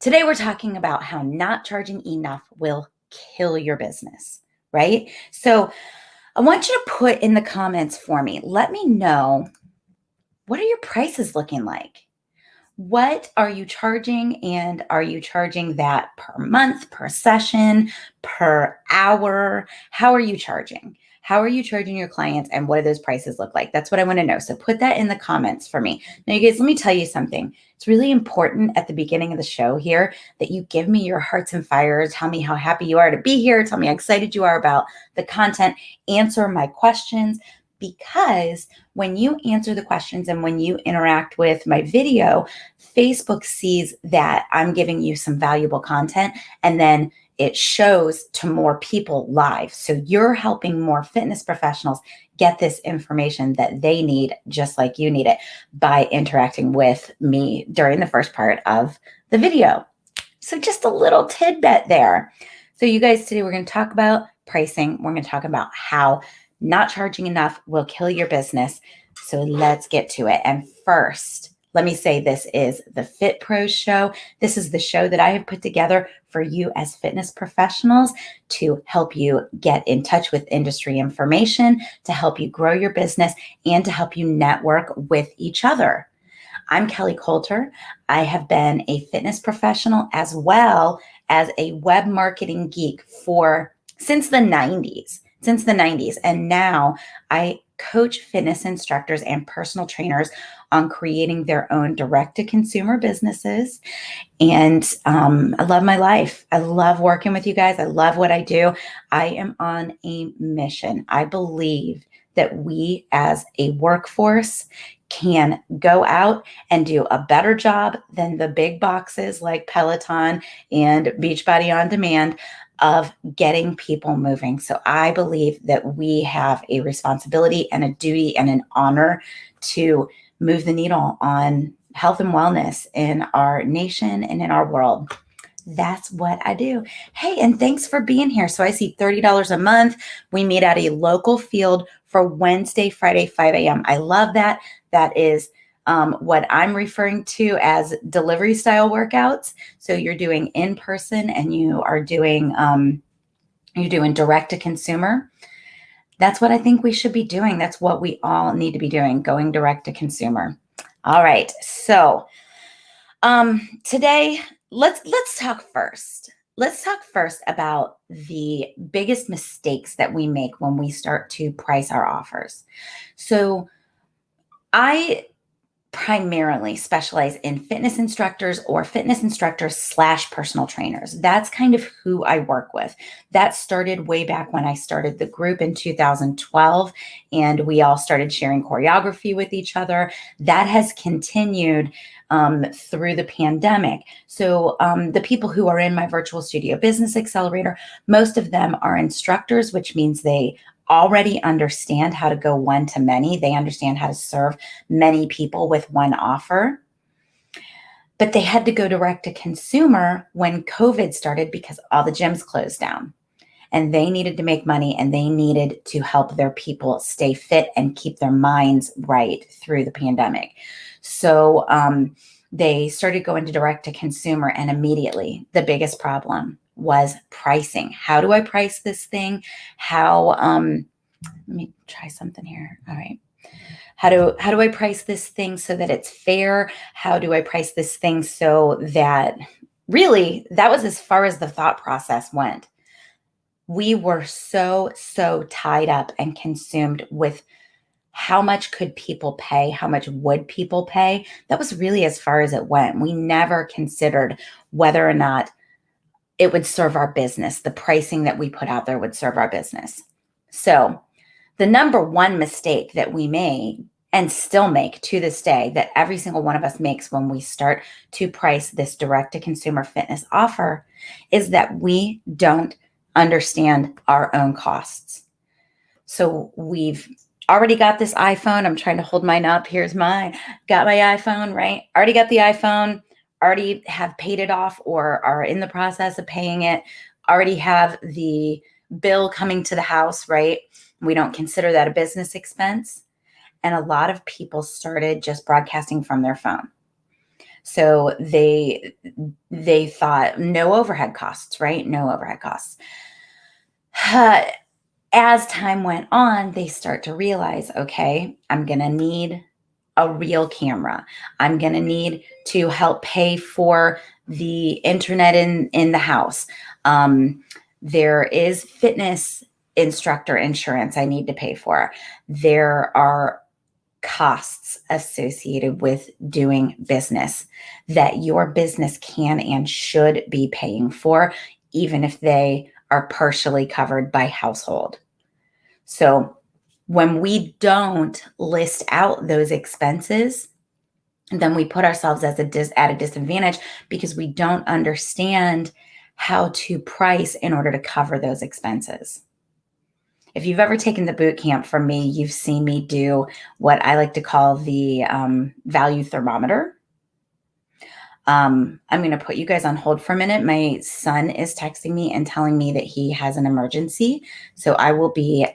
Today, we're talking about how not charging enough will kill your business, right? So I want you to put in the comments for me. Let me know, what are your prices looking like? What are you charging? And are you charging that per month, per session, per hour? How are you charging? How are you charging your clients, and what do those prices look like? That's what I want to know. So put that in the comments for me. Now, you guys, let me tell you something. It's really important at the beginning of the show here that you give me your hearts and fires. Tell me how happy you are to be here. Tell me how excited you are about the content. Answer my questions, because when you answer the questions and when you interact with my video, Facebook sees that I'm giving you some valuable content, and then it shows to more people live. So you're helping more fitness professionals get this information that they need, just like you need it, by interacting with me during the first part of the video. So just a little tidbit there. So you guys, today we're going to talk about pricing. We're going to talk about how not charging enough will kill your business. So let's get to it. And first, let me say, this is the Fit Pros Show. This is the show that I have put together for you as fitness professionals to help you get in touch with industry information, to help you grow your business, and to help you network with each other. I'm Kelly Coulter. I have been a fitness professional as well as a web marketing geek since the 90s. And now I coach fitness instructors and personal trainers on creating their own direct-to-consumer businesses. And I love my life. I love working with you guys. I love what I do. I am on a mission. I believe that we as a workforce can go out and do a better job than the big boxes like Peloton and Beachbody On Demand of getting people moving. So I believe that we have a responsibility and a duty and an honor to move the needle on health and wellness in our nation and in our world. That's what I do. Hey, and thanks for being here. So I see $30 a month. We meet at a local field for Wednesday, Friday, 5 a.m. I love that. That is what I'm referring to as delivery style workouts. So you're doing in person and you're doing direct to consumer. That's what I think we should be doing. That's what we all need to be doing, going direct to consumer. All right. So today, let's talk first. Let's talk first about the biggest mistakes that we make when we start to price our offers. So I primarily specialize in fitness instructors or fitness instructors / personal trainers. That's kind of who I work with. That started way back when I started the group in 2012, and we all started sharing choreography with each other. That has continued through the pandemic. So the people who are in my virtual studio business accelerator, most of them are instructors, which means they already understand how to go one to many. They understand how to serve many people with one offer. But they had to go direct to consumer when COVID started because all the gyms closed down. And they needed to make money, and they needed to help their people stay fit and keep their minds right through the pandemic. So they started going to direct to consumer, and immediately the biggest problem was pricing. How do I price this thing? Let me try something here. All right. How do I price this thing so that it's fair? How do I price this thing so that really, that was as far as the thought process went. We were so tied up and consumed with how much could people pay? How much would people pay? That was really as far as it went. We never considered whether or not it would serve our business. The pricing that we put out there would serve our business. So the number one mistake that we made and still make to this day, that every single one of us makes when we start to price this direct to consumer fitness offer, is that we don't understand our own costs. So we've already got this iPhone. I'm trying to hold mine up. Here's mine. Got my iPhone, right? Already got the iPhone. Already have paid it off or are in the process of paying it. Already have the bill coming to the house, right? We don't consider that a business expense. And a lot of people started just broadcasting from their phone. So they thought no overhead costs, right? No overhead costs. As time went on, they start to realize, okay, I'm going to need a real camera. I'm going to need to help pay for the internet in the house. There is fitness instructor insurance I need to pay for. There are costs associated with doing business that your business can and should be paying for, even if they are partially covered by household. So when we don't list out those expenses, then we put ourselves at a disadvantage because we don't understand how to price in order to cover those expenses. If you've ever taken the boot camp from me, you've seen me do what I like to call the value thermometer. I'm going to put you guys on hold for a minute. My son is texting me and telling me that he has an emergency. So I will be.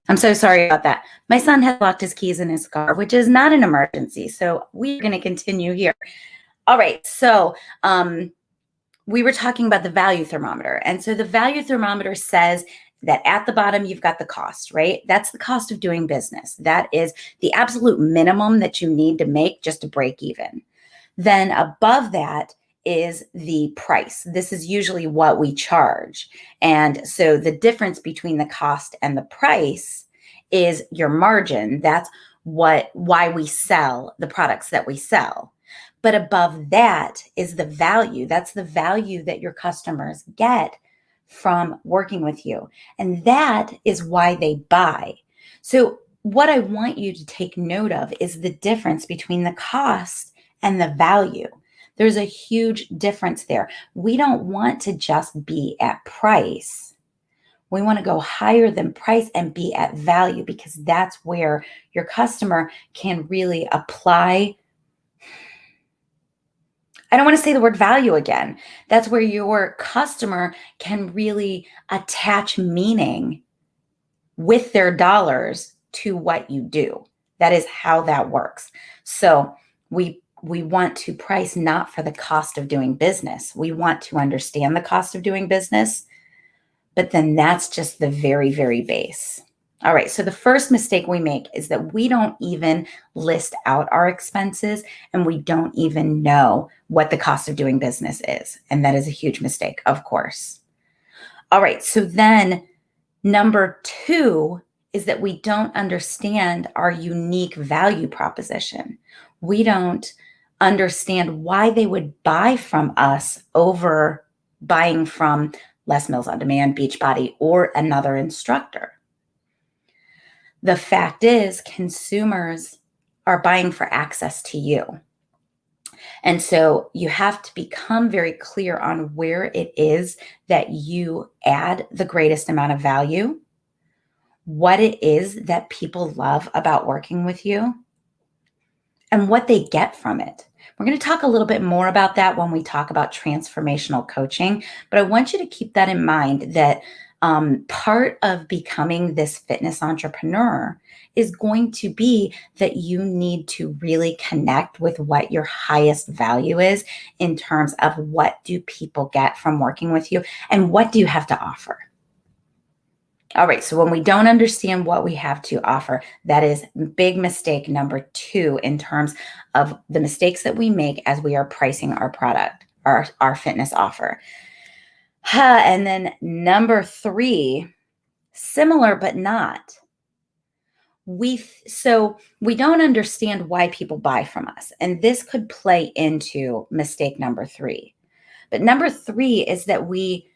I'm so sorry about that. My son has locked his keys in his car, which is not an emergency. So we're going to continue here. All right. So we were talking about the value thermometer. And so the value thermometer says that at the bottom, you've got the cost, right? That's the cost of doing business. That is the absolute minimum that you need to make just to break even. Then above that is the price. This is usually what we charge. And so the difference between the cost and the price is your margin. That's why we sell the products that we sell. But above that is the value. That's the value that your customers get from working with you. And that is why they buy. So what I want you to take note of is the difference between the cost and the value. There's a huge difference there. We don't want to just be at price. We want to go higher than price and be at value, because that's where your customer can really apply. I don't want to say the word value again. That's where your customer can really attach meaning with their dollars to what you do. That is how that works. So we want to price not for the cost of doing business. We want to understand the cost of doing business, but then that's just the very, very base. All right. So the first mistake we make is that we don't even list out our expenses, and we don't even know what the cost of doing business is. And that is a huge mistake, of course. All right. So then number two is that we don't understand our unique value proposition. We don't understand why they would buy from us over buying from Les Mills on Demand, Beachbody, or another instructor. The fact is, consumers are buying for access to you. And so you have to become very clear on where it is that you add the greatest amount of value, what it is that people love about working with you, and what they get from it. We're going to talk a little bit more about that when we talk about transformational coaching, but I want you to keep that in mind, that part of becoming this fitness entrepreneur is going to be that you need to really connect with what your highest value is in terms of what do people get from working with you and what do you have to offer. All right, so when we don't understand what we have to offer, that is big mistake number 2 in terms of the mistakes that we make as we are pricing our product, our fitness offer. And then number 3, similar but not. So we don't understand why people buy from us, and this could play into mistake number 3. But number 3 is that we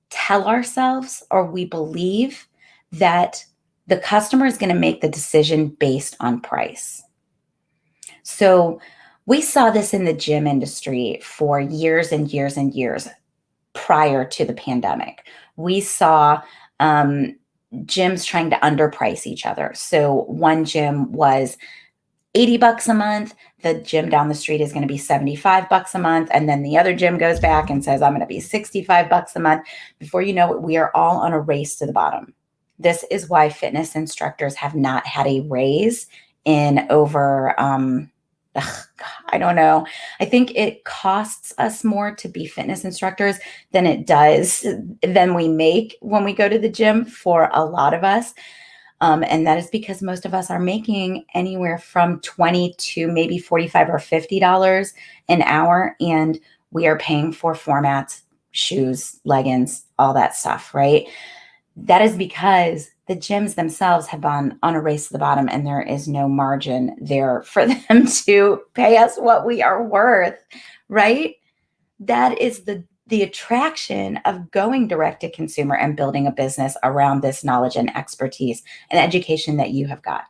tell ourselves or we believe that the customer is going to make the decision based on price. So we saw this in the gym industry for years and years and years prior to the pandemic. We saw gyms trying to underprice each other. So one gym was $80 a month. The gym down the street is going to be $75 a month. And then the other gym goes back and says, I'm going to be $65 a month. Before you know it, we are all on a race to the bottom. This is why fitness instructors have not had a raise in over, I don't know. I think it costs us more to be fitness instructors than it does, than we make when we go to the gym for a lot of us. And that is because most of us are making anywhere from $20 to maybe $45 or $50 an hour. And we are paying for formats, shoes, leggings, all that stuff, right? That is because the gyms themselves have gone on a race to the bottom, and there is no margin there for them to pay us what we are worth, right? That is the attraction of going direct to consumer and building a business around this knowledge and expertise and education that you have got.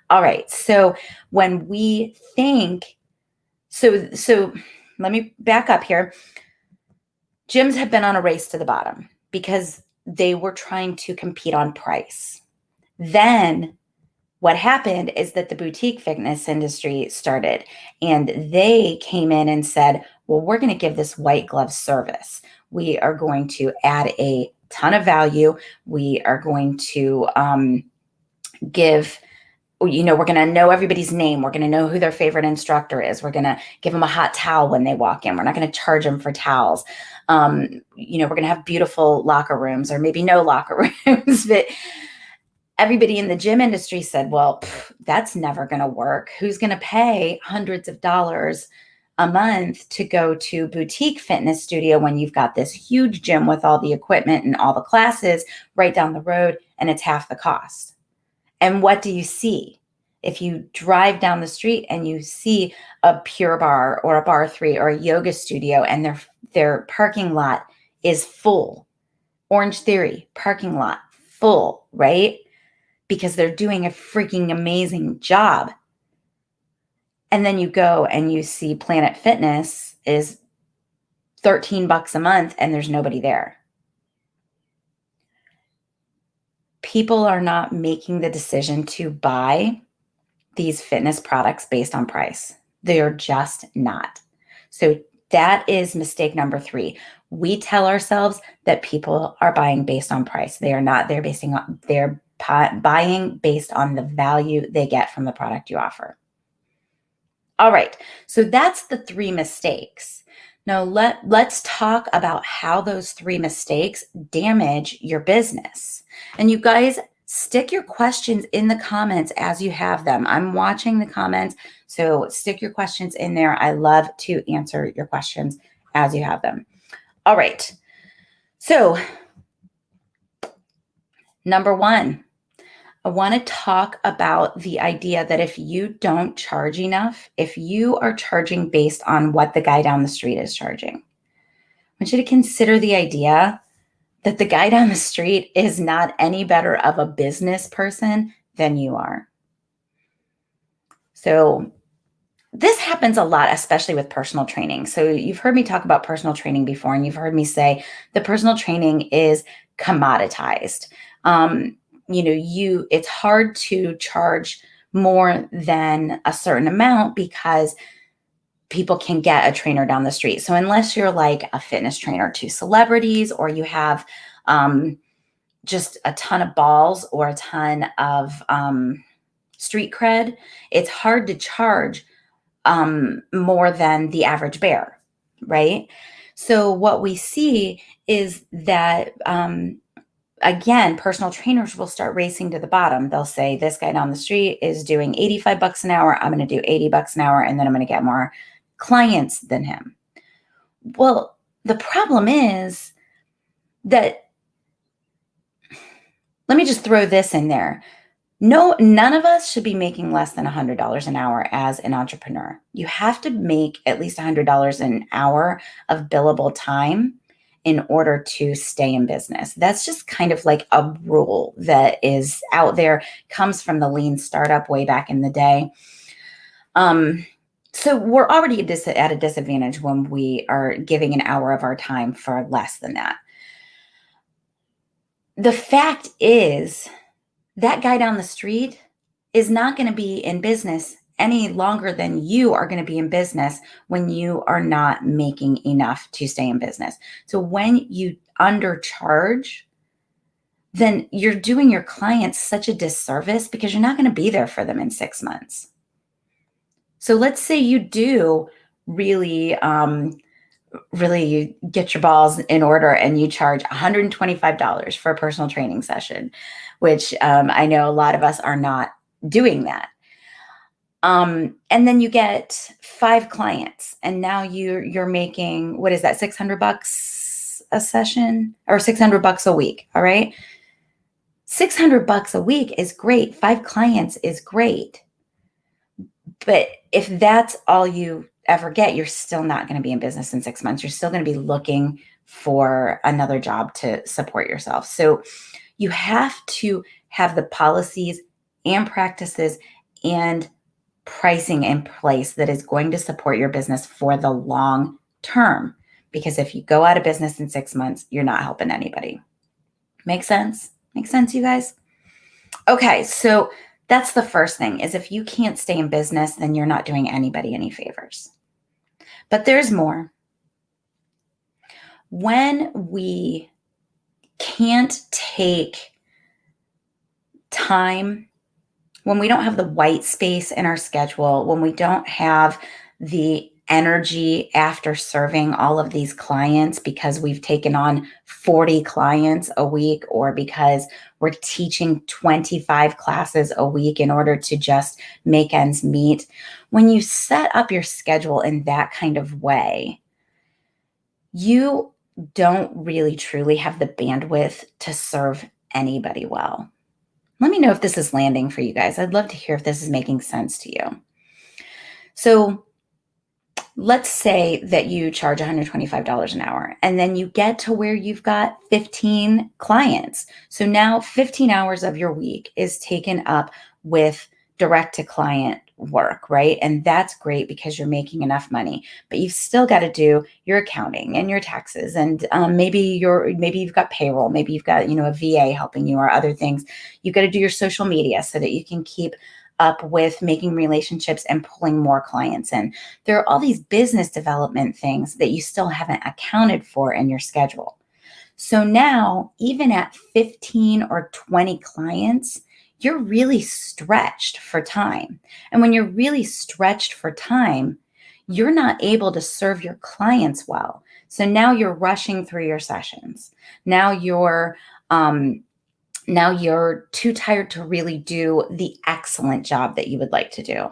All right. So when we think, so let me back up here. Gyms have been on a race to the bottom because they were trying to compete on price. Then what happened is that the boutique fitness industry started, and they came in and said, well, we're going to give this white glove service. We are going to add a ton of value. We are going to give, we're going to know everybody's name. We're going to know who their favorite instructor is. We're going to give them a hot towel when they walk in. We're not going to charge them for towels. We're going to have beautiful locker rooms, or maybe no locker rooms, but everybody in the gym industry said, well, that's never going to work. Who's going to pay hundreds of dollars a month to go to boutique fitness studio when you've got this huge gym with all the equipment and all the classes right down the road, and it's half the cost? And what do you see? If you drive down the street and you see a Pure Barre or a Bar 3 or a yoga studio, and their parking lot is full, Orange Theory parking lot full, right? Because they're doing a freaking amazing job. And then you go and you see Planet Fitness is $13 a month and there's nobody there. People are not making the decision to buy these fitness products based on price. They are just not. So that is mistake number 3. We tell ourselves that people are buying based on price. They are not. They're buying based on the value they get from the product you offer. All right. So that's the 3 mistakes. Now let's talk about how those 3 mistakes damage your business. And you guys, stick your questions in the comments as you have them. I'm watching the comments, so stick your questions in there. I love to answer your questions as you have them. All right. So number 1, I want to talk about the idea that if you don't charge enough, if you are charging based on what the guy down the street is charging, I want you to consider the idea that the guy down the street is not any better of a business person than you are. So this happens a lot, especially with personal training. So you've heard me talk about personal training before, and you've heard me say the personal training is commoditized. It's hard to charge more than a certain amount because people can get a trainer down the street. So unless you're like a fitness trainer to celebrities, or you have just a ton of balls or a ton of street cred, it's hard to charge more than the average bear, right? So what we see is that again, personal trainers will start racing to the bottom. They'll say, this guy down the street is doing $85 an hour. I'm going to do $80 an hour, and then I'm going to get more clients than him. Well, the problem is that, let me just throw this in there. No, none of us should be making less than $100 an hour as an entrepreneur. You have to make at least $100 an hour of billable time in order to stay in business. That's just kind of like a rule that is out there, comes from the lean startup way back in the day. So we're already at a disadvantage when we are giving an hour of our time for less than that. The fact is, that guy down the street is not going to be in business any longer than you are going to be in business when you are not making enough to stay in business. So when you undercharge, then you're doing your clients such a disservice, because you're not going to be there for them in 6 months. So let's say you do really get your balls in order and you charge $125 for a personal training session, which I know a lot of us are not doing that. And then you get 5 clients, and now you're making, what is that, $600 a session, or $600 a week? All right. $600 a week is great. 5 clients is great. But if that's all you ever get, you're still not going to be in business in 6 months. You're still going to be looking for another job to support yourself. So you have to have the policies and practices and pricing in place that is going to support your business for the long term. Because if you go out of business in 6 months, you're not helping anybody. Make sense? Make sense, you guys? Okay, so that's the first thing, is if you can't stay in business, then you're not doing anybody any favors. But there's more. When we can't take time, when we don't have the white space in our schedule, when we don't have the energy after serving all of these clients because we've taken on 40 clients a week, or because we're teaching 25 classes a week in order to just make ends meet, when you set up your schedule in that kind of way, you don't really truly have the bandwidth to serve anybody well. Let me know if this is landing for you guys. I'd love to hear if this is making sense to you. So let's say that you charge $125 an hour, and then you get to where you've got 15 clients. So now 15 hours of your week is taken up with direct to client work, right? And that's great because you're making enough money, but you've still got to do your accounting and your taxes, and maybe you've got payroll, maybe you've got a VA helping you, or other things. You've got to do your social media so that you can keep up with making relationships and pulling more clients in. There are all these business development things that you still haven't accounted for in your schedule. So now, even at 15 or 20 clients, you're really stretched for time. And when you're really stretched for time, you're not able to serve your clients well. So now you're rushing through your sessions. Now you're too tired to really do the excellent job that you would like to do.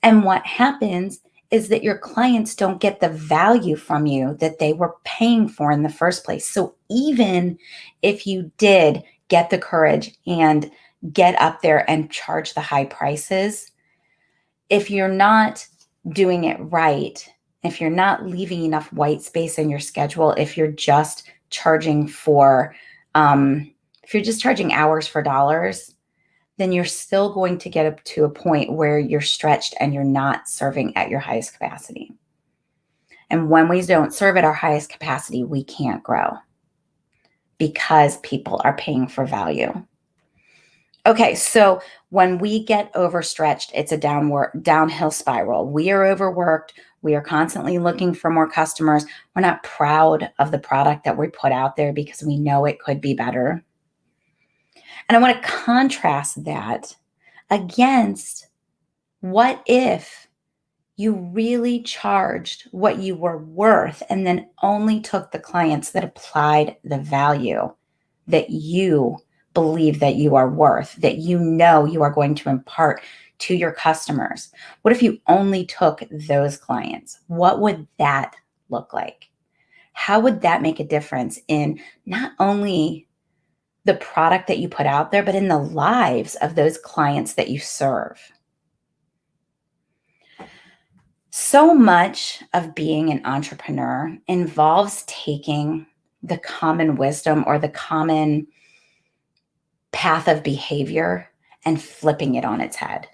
And what happens is that your clients don't get the value from you that they were paying for in the first place. So even if you did get the courage and get up there and charge the high prices, if you're not doing it right, if you're not leaving enough white space in your schedule, if you're just charging hours for dollars, then you're still going to get up to a point where you're stretched and you're not serving at your highest capacity. And when we don't serve at our highest capacity, we can't grow because people are paying for value. Okay, so when we get overstretched, it's a downhill spiral. We are overworked. We are constantly looking for more customers. We're not proud of the product that we put out there because we know it could be better. And I want to contrast that against, what if you really charged what you were worth and then only took the clients that applied the value that you believe that you are worth, that you know you are going to impart to your customers? What if you only took those clients? What would that look like? How would that make a difference in not only the product that you put out there, but in the lives of those clients that you serve? So much of being an entrepreneur involves taking the common wisdom or the common path of behavior and flipping it on its head.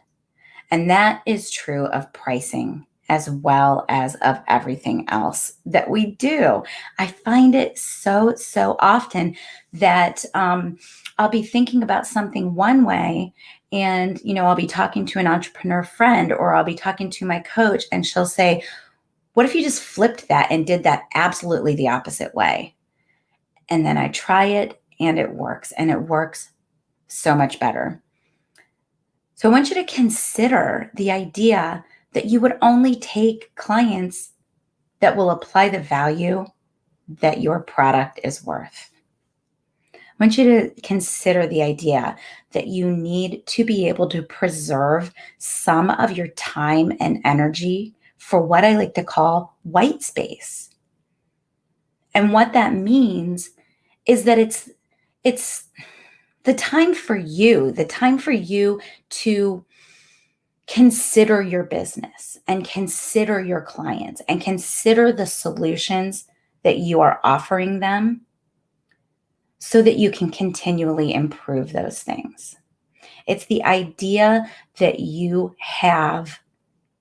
And that is true of pricing as well as of everything else that we do. I find it so often that I'll be thinking about something one way, and I'll be talking to an entrepreneur friend, or I'll be talking to my coach, and she'll say, what if you just flipped that and did that absolutely the opposite way? And then I try it and it works so much better. So I want you to consider the idea that you would only take clients that will apply the value that your product is worth. I want you to consider the idea that you need to be able to preserve some of your time and energy for what I like to call white space. And what that means is that it's the time for you to consider your business and consider your clients and consider the solutions that you are offering them so that you can continually improve those things. It's the idea that you have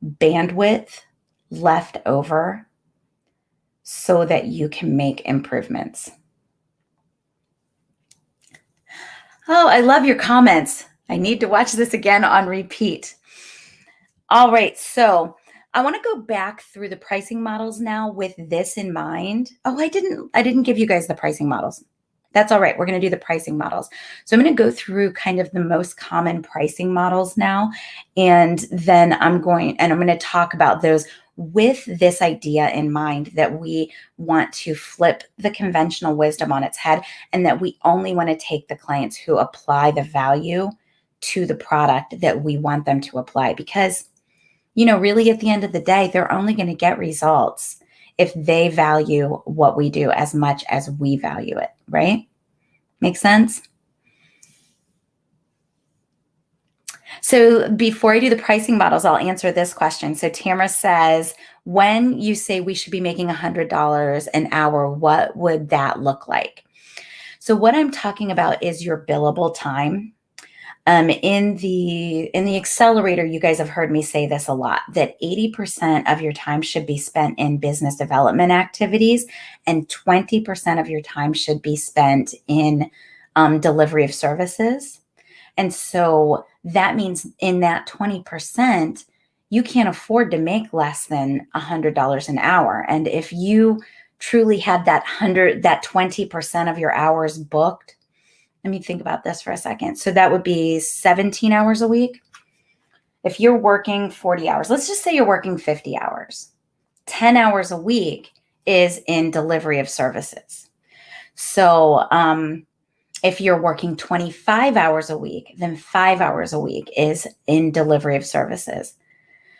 bandwidth left over so that you can make improvements. Oh, I love your comments. I need to watch this again on repeat. All right, so I want to go back through the pricing models now with this in mind. Oh, I didn't give you guys the pricing models. That's all right. We're going to do the pricing models. So I'm going to go through kind of the most common pricing models now, and then I'm going to talk about those with this idea in mind that we want to flip the conventional wisdom on its head, and that we only want to take the clients who apply the value to the product that we want them to apply. Because, really at the end of the day, they're only going to get results if they value what we do as much as we value it, right? Make sense? So before I do the pricing models, I'll answer this question. So Tamara says, when you say we should be making $100 an hour, what would that look like? So what I'm talking about is your billable time. In the accelerator, you guys have heard me say this a lot, that 80% of your time should be spent in business development activities, and 20% of your time should be spent in delivery of services. And so that means in that 20%, you can't afford to make less than $100 an hour. And if you truly had that 20% of your hours booked, let me think about this for a second. So that would be 17 hours a week. If you're working 40 hours, let's just say you're working 50 hours, 10 hours a week is in delivery of services. So if you're working 25 hours a week, then 5 hours a week is in delivery of services.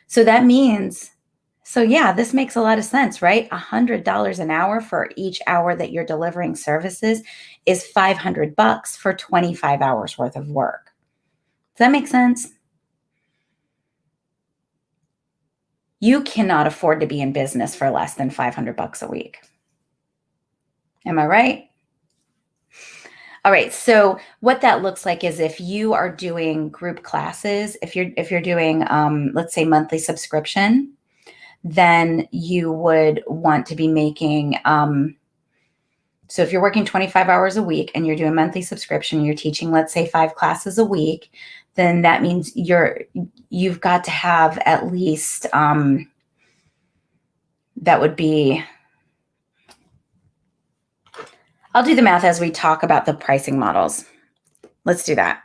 So that means, this makes a lot of sense, right? $100 an hour for each hour that you're delivering services is $500 for 25 hours worth of work. Does that make sense? You cannot afford to be in business for less than $500 a week. Am I right? All right. So what that looks like is if you are doing group classes, if you're doing, let's say, monthly subscription, then you would want to be making, so if you're working 25 hours a week and you're doing monthly subscription, you're teaching, let's say, 5 classes a week, then that means you've got to have at least, that would be, I'll do the math as we talk about the pricing models. Let's do that.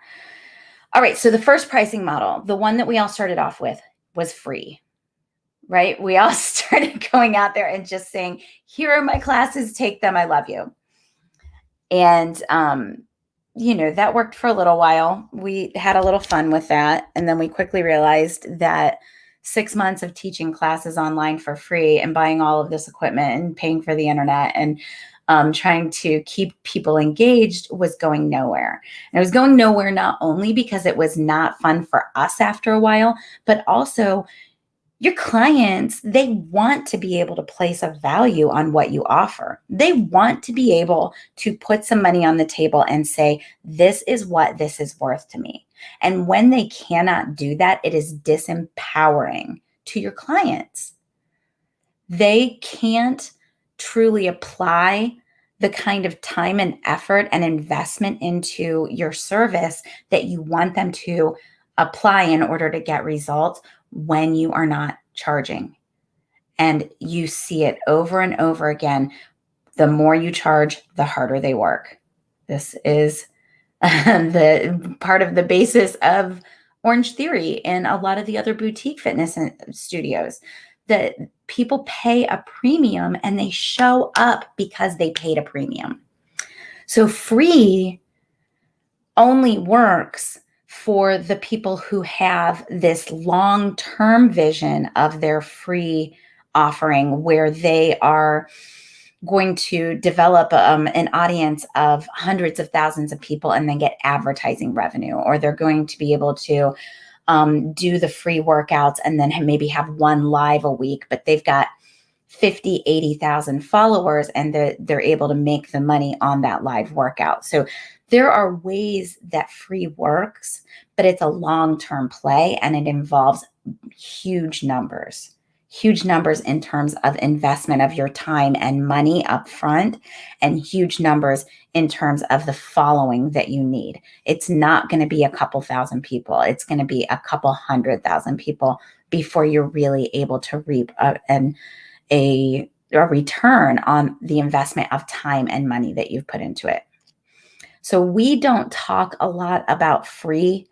All right. So the first pricing model, the one that we all started off with, was free. Right? We all started going out there and just saying, here are my classes, take them, I love you. And, that worked for a little while. We had a little fun with that. And then we quickly realized that 6 months of teaching classes online for free and buying all of this equipment and paying for the internet and trying to keep people engaged was going nowhere. And it was going nowhere not only because it was not fun for us after a while, but also your clients, they want to be able to place a value on what you offer. They want to be able to put some money on the table and say, this is what this is worth to me. And when they cannot do that, it is disempowering to your clients. They can't truly apply the kind of time and effort and investment into your service that you want them to apply in order to get results when you are not charging. And you see it over and over again. The more you charge, the harder they work. This is the part of the basis of Orange Theory and a lot of the other boutique fitness studios, that people pay a premium and they show up because they paid a premium. So free only works for the people who have this long-term vision of their free offering, where they are going to develop an audience of hundreds of thousands of people and then get advertising revenue, or they're going to be able to do the free workouts and then maybe have one live a week, but they've got 50, 80,000 followers and they're able to make the money on that live workout. So there are ways that free works, but it's a long-term play and it involves huge numbers in terms of investment of your time and money up front, and huge numbers in terms of the following that you need. It's not going to be a couple thousand people. It's going to be a couple 100,000 people before you're really able to reap a return on the investment of time and money that you've put into it. So we don't talk a lot about free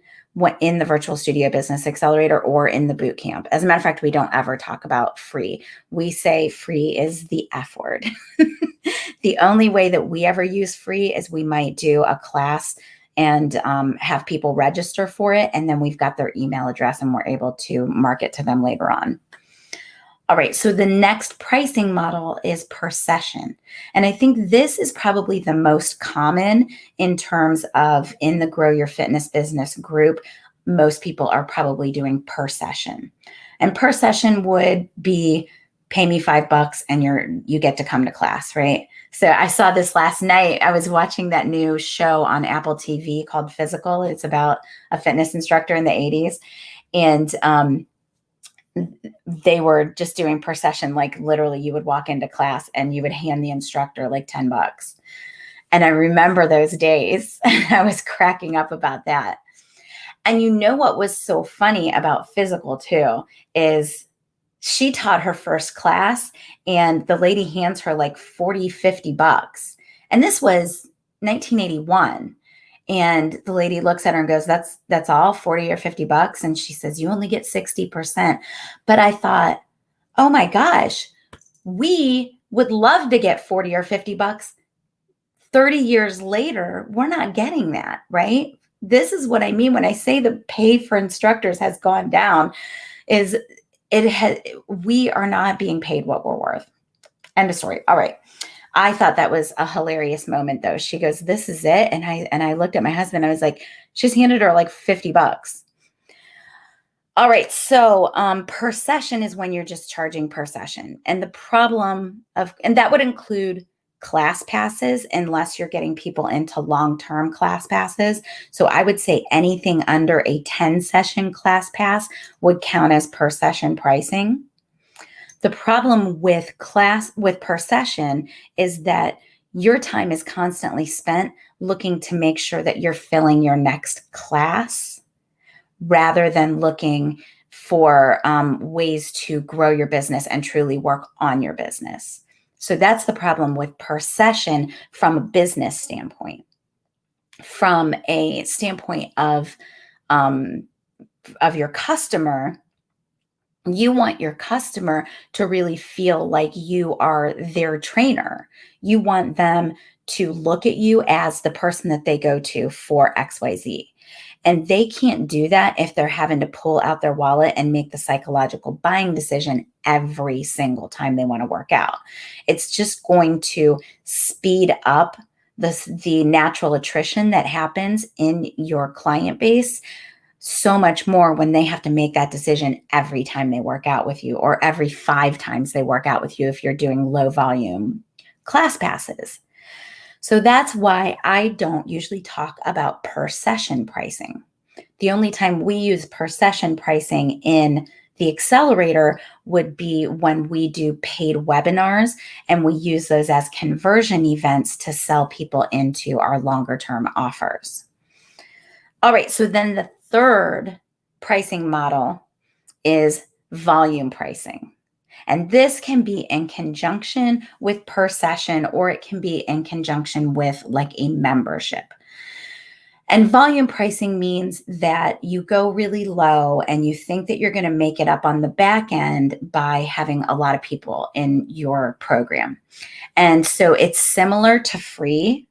in the Virtual Studio Business Accelerator or in the bootcamp. As a matter of fact, we don't ever talk about free. We say free is the F word. The only way that we ever use free is we might do a class and have people register for it, and then we've got their email address and we're able to market to them later on. All right, so the next pricing model is per session. And I think this is probably the most common in terms of in the Grow Your Fitness Business group. Most people are probably doing per session. And per session would be pay me $5 and you get to come to class, right? So I saw this last night. I was watching that new show on Apple TV called Physical. It's about a fitness instructor in the 80s. And they were just doing per session. Like literally you would walk into class and you would hand the instructor like $10. And I remember those days. I was cracking up about that. And you know what was so funny about Physical too is she taught her first class and the lady hands her like $40, $50. And this was 1981. And the lady looks at her and goes, that's all, 40 or $50. And she says, you only get 60%. But I thought, oh my gosh, we would love to get 40 or $50. 30 years later, we're not getting that, right? This is what I mean when I say the pay for instructors has gone down, is we are not being paid what we're worth. End of story. All right. I thought that was a hilarious moment though. She goes, this is it. And I looked at my husband. I was like, she's handed her like $50. All right. So per session is when you're just charging per session. And the problem and that would include class passes unless you're getting people into long-term class passes. So I would say anything under a 10-session class pass would count as per session pricing. The problem with per session is that your time is constantly spent looking to make sure that you're filling your next class rather than looking for ways to grow your business and truly work on your business. So that's the problem with per session from a business standpoint. From a standpoint of your customer, You want your customer to really feel like you are their trainer. You want them to look at you as the person that they go to for XYZ. And they can't do that if they're having to pull out their wallet and make the psychological buying decision every single time they want to work out. It's just going to speed up the natural attrition that happens in your client base so much more when they have to make that decision every time they work out with you, or every 5 times they work out with you if you're doing low volume class passes. So that's why I don't usually talk about per session pricing. The only time we use per session pricing in the accelerator would be when we do paid webinars, and we use those as conversion events to sell people into our longer term offers. All right, so then the third pricing model is volume pricing. And this can be in conjunction with per session, or it can be in conjunction with like a membership. And volume pricing means that you go really low and you think that you're going to make it up on the back end by having a lot of people in your program. And so it's similar to free.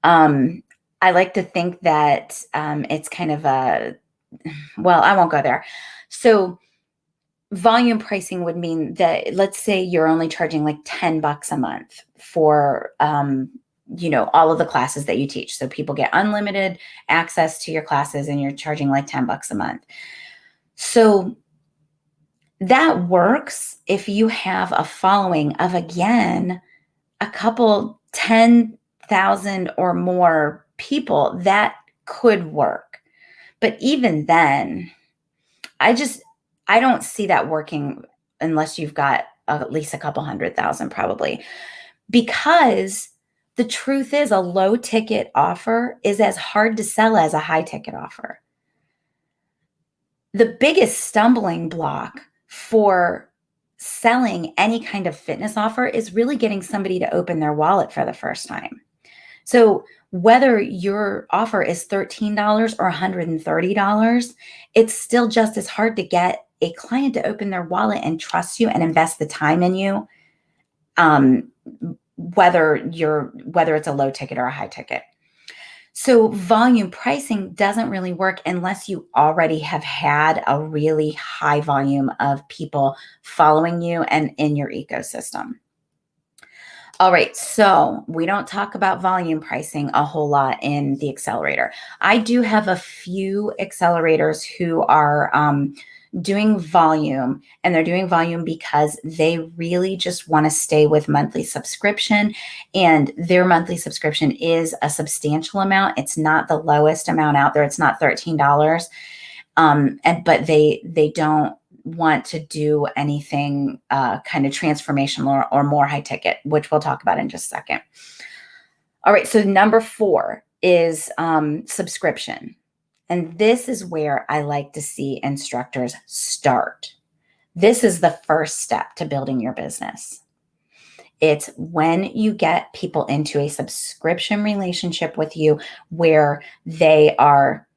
I like to think that it's kind of well, I won't go there. So volume pricing would mean that, let's say you're only charging like $10 a month for, all of the classes that you teach. So people get unlimited access to your classes and you're charging like $10 a month. So that works if you have a following of, again, a couple 10,000 or more people. That could work. But even then, I don't see that working unless you've got at least a couple 100,000 probably. Because the truth is, a low ticket offer is as hard to sell as a high ticket offer. The biggest stumbling block for selling any kind of fitness offer is really getting somebody to open their wallet for the first time. So whether your offer is $13 or $130, it's still just as hard to get a client to open their wallet and trust you and invest the time in you, whether it's a low ticket or a high ticket. So volume pricing doesn't really work unless you already have had a really high volume of people following you and in your ecosystem. All right, so we don't talk about volume pricing a whole lot in the accelerator. I do have a few accelerators who are doing volume, and they're doing volume because they really just want to stay with monthly subscription, and their monthly subscription is a substantial amount. It's not the lowest amount out there. It's not $13. But they don't want to do anything kind of transformational or more high ticket, which we'll talk about in just a second. All right, so number 4 is subscription. And this is where I like to see instructors start. This is the first step to building your business. It's when you get people into a subscription relationship with you where they are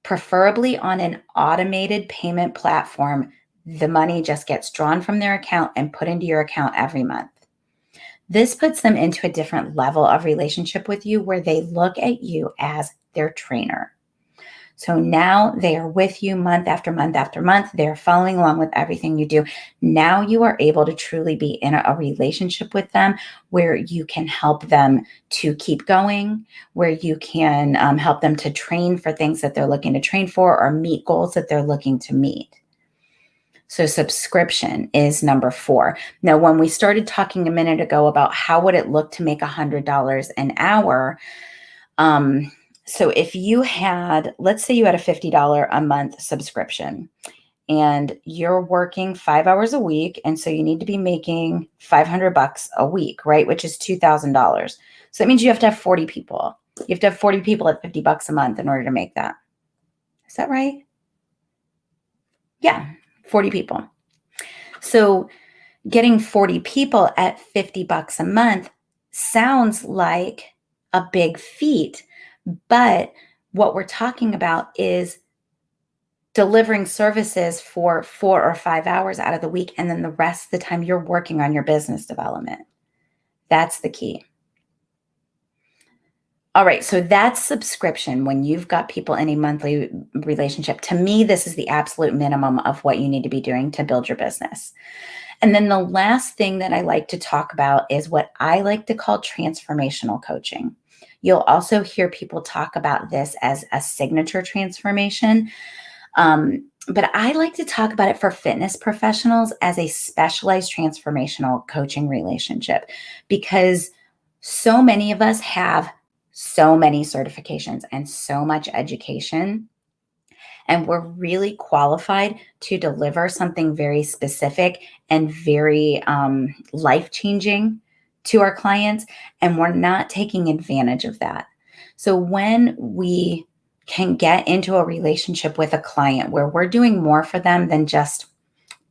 preferably on an automated payment platform. The money just gets drawn from their account and put into your account every month. This puts them into a different level of relationship with you where they look at you as their trainer. So now they are with you month after month after month. They're following along with everything you do. Now you are able to truly be in a relationship with them where you can help them to keep going, where you can help them to train for things that they're looking to train for or meet goals that they're looking to meet. So subscription is number 4. Now, when we started talking a minute ago about how would it look to make $100 an hour, so if you had, let's say you had a $50 a month subscription and you're working 5 hours a week. And so you need to be making $500 a week, right? Which is $2,000. So that means you have to have 40 people. You have to have 40 people at $50 a month in order to make that. Is that right? Yeah, 40 people. So getting 40 people at $50 a month sounds like a big feat. But what we're talking about is delivering services for 4 or 5 hours out of the week, and then the rest of the time you're working on your business development. That's the key. All right, so that's subscription when you've got people in a monthly relationship. To me, this is the absolute minimum of what you need to be doing to build your business. And then the last thing that I like to talk about is what I like to call transformational coaching. You'll also hear people talk about this as a signature transformation. But I like to talk about it for fitness professionals as a specialized transformational coaching relationship, because so many of us have so many certifications and so much education, and we're really qualified to deliver something very specific and very life-changing to our clients, and we're not taking advantage of that. So when we can get into a relationship with a client where we're doing more for them than just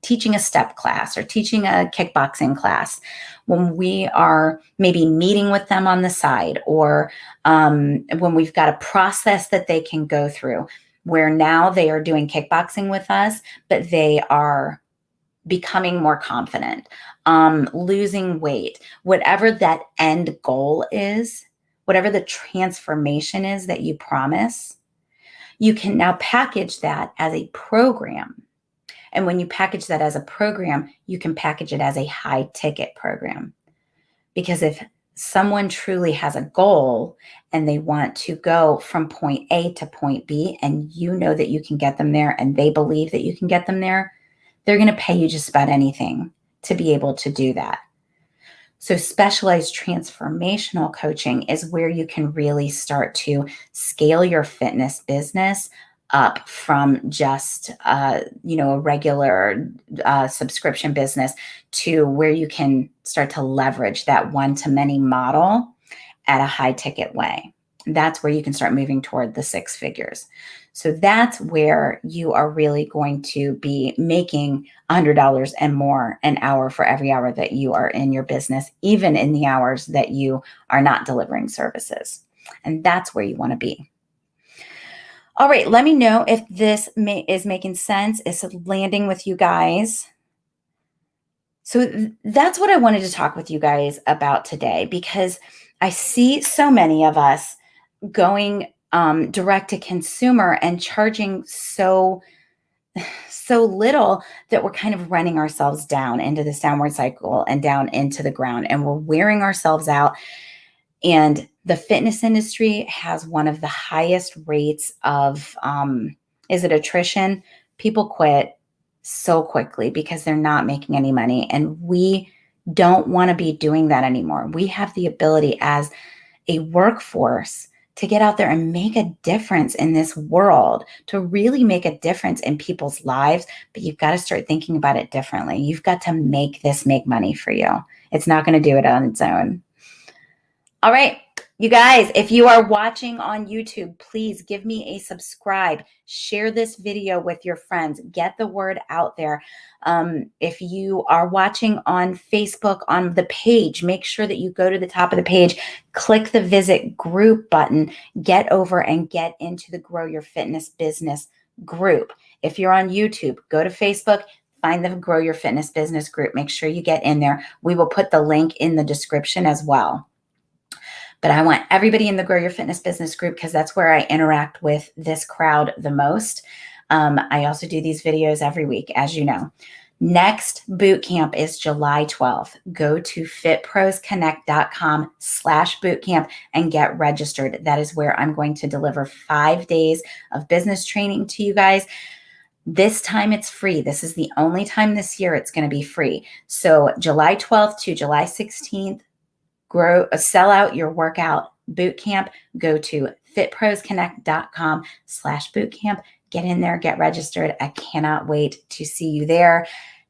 teaching a step class or teaching a kickboxing class, when we are maybe meeting with them on the side, or when we've got a process that they can go through where now they are doing kickboxing with us, but they are becoming more confident, losing weight, whatever that end goal is, whatever the transformation is that you promise, you can now package that as a program. And when you package that as a program, you can package it as a high ticket program. Because if someone truly has a goal and they want to go from point A to point B, and you know that you can get them there and they believe that you can get them there, they're going to pay you just about anything to be able to do that. So specialized transformational coaching is where you can really start to scale your fitness business up from just a regular subscription business to where you can start to leverage that one-to-many model at a high ticket way. That's where you can start moving toward the 6 figures. So that's where you are really going to be making $100 and more an hour for every hour that you are in your business, even in the hours that you are not delivering services. And that's where you want to be. All right, let me know if this is making sense. Is it landing with you guys? So that's what I wanted to talk with you guys about today, because I see so many of us going direct to consumer and charging so little that we're kind of running ourselves down into this downward cycle and down into the ground, and we're wearing ourselves out. And the fitness industry has one of the highest rates of, is it attrition? People quit so quickly because they're not making any money. And we don't want to be doing that anymore. We have the ability as a workforce to get out there and make a difference in this world, to really make a difference in people's lives. But you've got to start thinking about it differently. You've got to make this make money for you. It's not going to do it on its own. All right, you guys, if you are watching on YouTube, please give me a subscribe. Share this video with your friends. Get the word out there. If you are watching on Facebook on the page, make sure that you go to the top of the page, click the visit group button, get over and get into the Grow Your Fitness Business group. If you're on YouTube, go to Facebook, find the Grow Your Fitness Business group. Make sure you get in there. We will put the link in the description as well. But I want everybody in the Grow Your Fitness Business group, because that's where I interact with this crowd the most. I also do these videos every week, as you know. Next boot camp is July 12th. Go to fitprosconnect.com/bootcamp and get registered. That is where I'm going to deliver 5 days of business training to you guys. This time it's free. This is the only time this year it's going to be free. So July 12th to July 16th, sell out your workout boot camp. Go to fitprosconnect.com/bootcamp. Get in there, get registered. I cannot wait to see you there.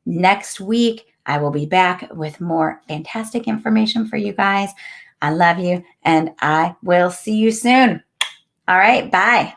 Next week, I will be back with more fantastic information for you guys. I love you, and I will see you soon. All right, bye.